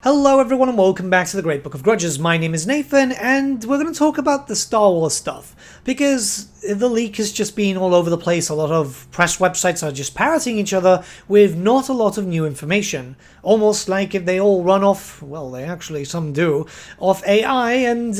Hello everyone and welcome back to the Great Book of Grudges. My name is Nathan and we're going to talk about the Star Wars stuff because the leak has just been all over the place. A lot of press websites are just parroting each other with not a lot of new information. Almost like if they all run off, well they actually some do, off AI and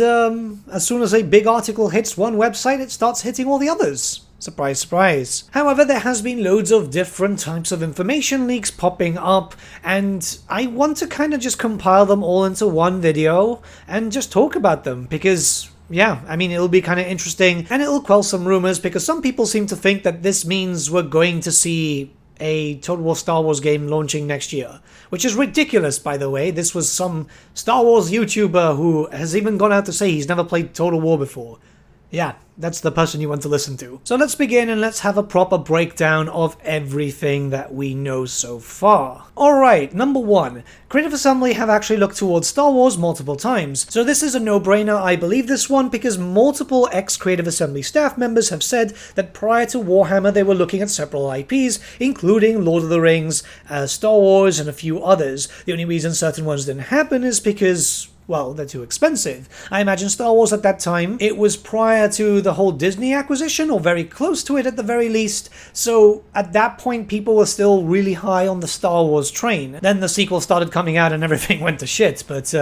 as soon as a big article hits one website it starts hitting all the others. Surprise, surprise. However, there has been loads of different types of information leaks popping up, and I want to kind of just compile them all into one video and just talk about them, because yeah, I mean, it'll be kind of interesting, and it'll quell some rumors, because some people seem to think that this means we're going to see a Total War Star Wars game launching next year. Which is ridiculous, by the way. This was some Star Wars YouTuber who has even gone out to say he's never played Total War before. Yeah, that's the person you want to listen to. So let's begin and let's have a proper breakdown of everything that we know so far. Alright, number one. Creative Assembly have actually looked towards Star Wars multiple times. So this is a no-brainer, I believe this one, because multiple ex-Creative Assembly staff members have said that prior to Warhammer they were looking at several IPs, including Lord of the Rings, Star Wars, and a few others. The only reason certain ones didn't happen is because, well, they're too expensive. I imagine Star Wars at that time, it was prior to the whole Disney acquisition, or very close to it at the very least, so at that point people were still really high on the Star Wars train. Then the sequel started coming out and everything went to shit, but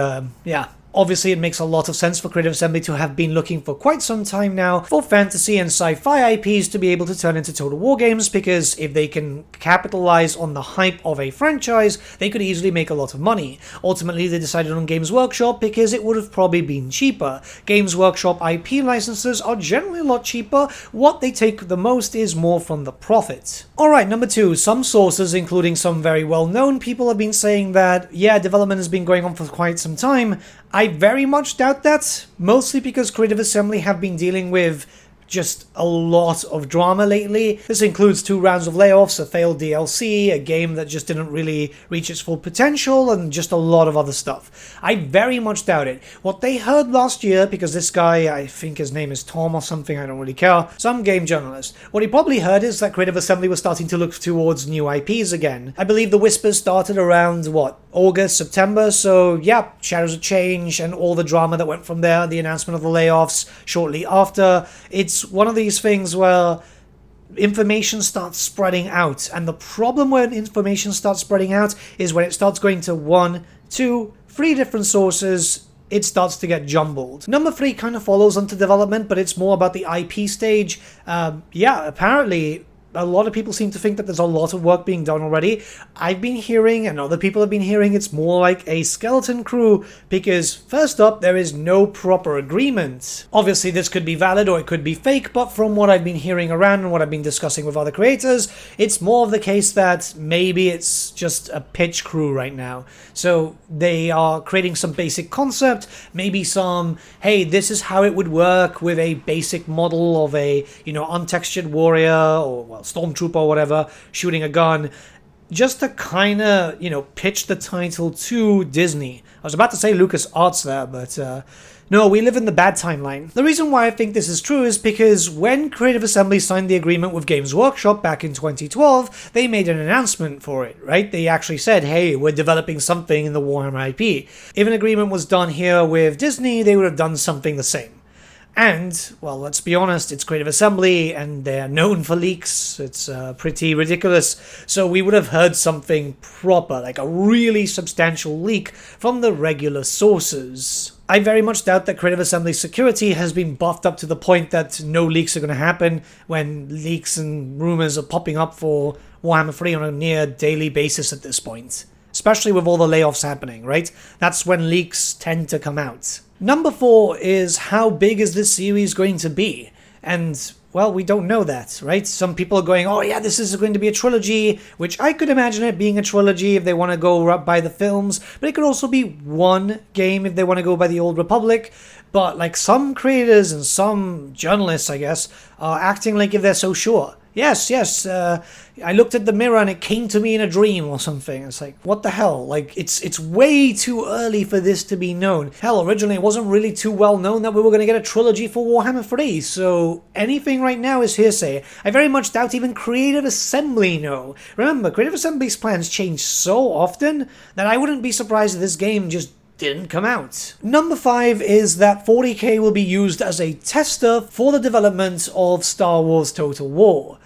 yeah. Obviously, it makes a lot of sense for Creative Assembly to have been looking for quite some time now for fantasy and sci-fi IPs to be able to turn into Total War games, because if they can capitalize on the hype of a franchise, they could easily make a lot of money. Ultimately, they decided on Games Workshop because it would have probably been cheaper. Games Workshop IP licenses are generally a lot cheaper. What they take the most is more from the profit. Alright, number two, some sources, including some very well-known people, have been saying that, yeah, development has been going on for quite some time. I very much doubt that, mostly because Creative Assembly have been dealing with just a lot of drama lately. This includes 2 rounds of layoffs, a failed DLC, a game that just didn't really reach its full potential, and just a lot of other stuff. I very much doubt it. What they heard last year, because this guy, I think his name is Tom or something, I don't really care, some game journalist, what he probably heard is that Creative Assembly was starting to look towards new IPs again. I believe the whispers started around, what, August, September, so yeah, Shadows of Change and all the drama that went from there, the announcement of the layoffs shortly after. It's one of these things where information starts spreading out, and the problem when information starts spreading out is when it starts going to 1, 2, 3 different sources, it starts to get jumbled. Number 3 kind of follows onto development, but it's more about the IP stage. Yeah, apparently a lot of people seem to think that there's a lot of work being done already. I've been hearing, and other people have been hearing, it's more like a skeleton crew, because first up, there is no proper agreement. Obviously, this could be valid or it could be fake, but from what I've been hearing around and what I've been discussing with other creators, it's more of the case that maybe it's just a pitch crew right now. So they are creating some basic concept, maybe some, hey, this is how it would work with a basic model of a, untextured warrior, or, well, stormtrooper or whatever, shooting a gun, just to kind of, pitch the title to Disney. I was about to say LucasArts there, but no, we live in the bad timeline. The reason why I think this is true is because when Creative Assembly signed the agreement with Games Workshop back in 2012, they made an announcement for it, right? They actually said, hey, we're developing something in the Warhammer IP. If an agreement was done here with Disney, they would have done something the same. And, well, let's be honest, it's Creative Assembly, and they're known for leaks. It's pretty ridiculous. So we would have heard something proper, like a really substantial leak from the regular sources. I very much doubt that Creative Assembly security has been buffed up to the point that no leaks are going to happen when leaks and rumors are popping up for Warhammer 3 on a near daily basis at this point. Especially with all the layoffs happening, right? That's when leaks tend to come out. Number 4 is, how big is this series going to be? And, well, we don't know that, right? Some people are going, oh yeah, this is going to be a trilogy, which I could imagine it being a trilogy if they want to go by the films, but it could also be one game if they want to go by the Old Republic. But like some creators and some journalists, I guess, are acting like if they're so sure. Yes, yes, I looked at the mirror and it came to me in a dream or something. It's like, what the hell? Like, it's way too early for this to be known. Hell, originally it wasn't really too well known that we were going to get a trilogy for Warhammer 3, so anything right now is hearsay. I very much doubt even Creative Assembly know. Remember, Creative Assembly's plans change so often that I wouldn't be surprised if this game just didn't come out. Number 5 is that 40k will be used as a tester for the development of Star Wars Total War.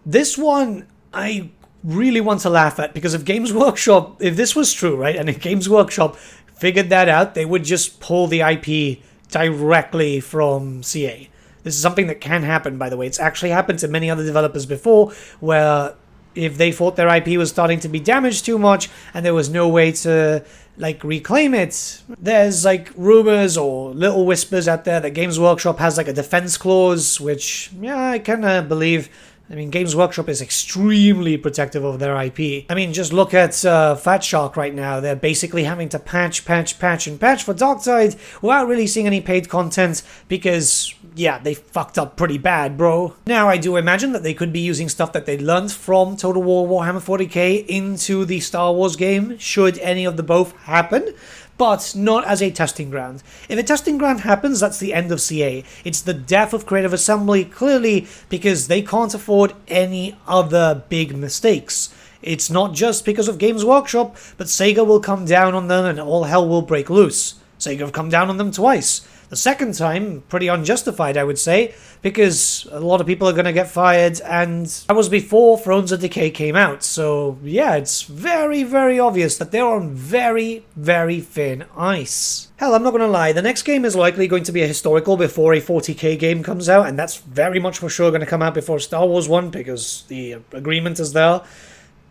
This one, I really want to laugh at, because if Games Workshop, if this was true, right, and if Games Workshop figured that out, they would just pull the IP directly from CA. This is something that can happen, by the way. It's actually happened to many other developers before, where if they thought their IP was starting to be damaged too much and there was no way to like reclaim it, there's like rumors or little whispers out there that Games Workshop has like a defense clause, which yeah, I kind of believe. I mean, Games Workshop is extremely protective of their IP. I mean, just look at Fat Shark right now. They're basically having to patch for Darktide without really seeing any paid content because, yeah, they fucked up pretty bad, bro. Now, I do imagine that they could be using stuff that they learned from Total War Warhammer 40k into the Star Wars game, should any of the both happen, but not as a testing ground. If a testing ground happens, that's the end of CA. It's the death of Creative Assembly, clearly, because they can't afford any other big mistakes. It's not just because of Games Workshop, but Sega will come down on them and all hell will break loose. Sega have come down on them twice. The second time, pretty unjustified, I would say, because a lot of people are going to get fired, and that was before Thrones of Decay came out. So, yeah, it's very, very obvious that they're on very, very thin ice. Hell, I'm not going to lie, the next game is likely going to be a historical before a 40k game comes out, and that's very much for sure going to come out before Star Wars 1, because the agreement is there.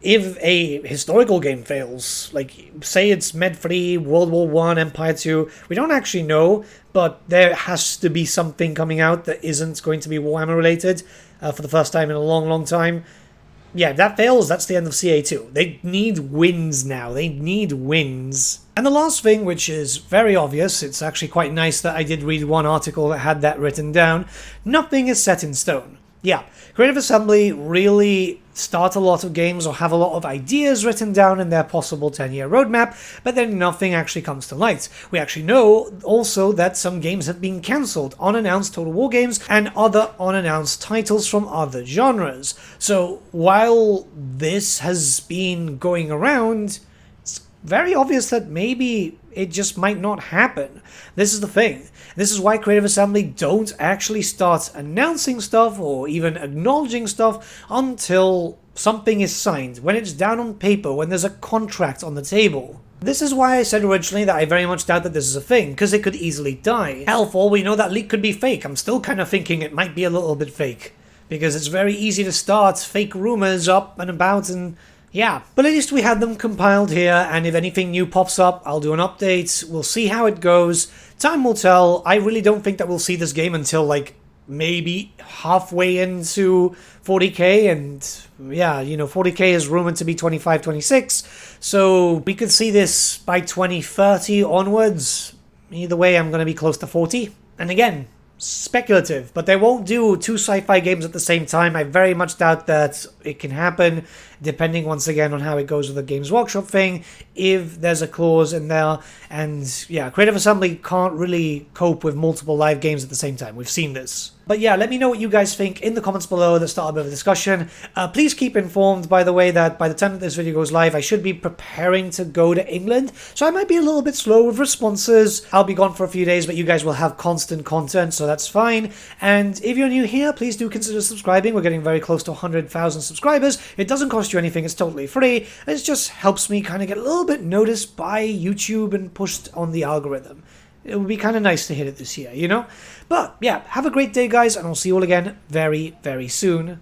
If a historical game fails, like, say it's Med 3, World War 1, Empire 2, we don't actually know, but there has to be something coming out that isn't going to be Warhammer related for the first time in a long, long time. Yeah, if that fails, that's the end of CA2. They need wins now. They need wins. And the last thing, which is very obvious, it's actually quite nice that I did read one article that had that written down, nothing is set in stone. Yeah, Creative Assembly really start a lot of games or have a lot of ideas written down in their possible 10-year roadmap, but then nothing actually comes to light. We actually know also that some games have been cancelled, unannounced Total War games, and other unannounced titles from other genres. So while this has been going around, it's very obvious that maybe it just might not happen. This is the thing. This is why Creative Assembly don't actually start announcing stuff or even acknowledging stuff until something is signed, when it's down on paper, when there's a contract on the table. This is why I said originally that I very much doubt that this is a thing, because it could easily die. Hell, for all we know, that leak could be fake. I'm still kind of thinking it might be a little bit fake, because it's very easy to start fake rumors up and about, and yeah, but at least we had them compiled here, and if anything new pops up, I'll do an update. We'll see how it goes. Time will tell. I really don't think that we'll see this game until, like, maybe halfway into 40k, and yeah, you know, 40k is rumored to be 25, 26, so we could see this by 2030 onwards. Either way, I'm going to be close to 40. And again, speculative, but they won't do two sci-fi games at the same time. I very much doubt that it can happen, depending once again on how it goes with the Games Workshop thing, if there's a clause in there. And yeah, Creative Assembly can't really cope with multiple live games at the same time. We've seen this. But yeah, let me know what you guys think in the comments below. Let's start a bit of a discussion. Please keep informed, by the way, that by the time that this video goes live, I should be preparing to go to England, so I might be a little bit slow with responses. I'll be gone for a few days, but you guys will have constant content, so that's fine. And if you're new here, please do consider subscribing. We're getting very close to 100,000 subscribers. It doesn't cost you anything. It's totally free. It just helps me kind of get a little bit noticed by YouTube and pushed on the algorithm. It would be kind of nice to hit it this year, you know? But yeah, have a great day, guys, and I'll see you all again very, very soon.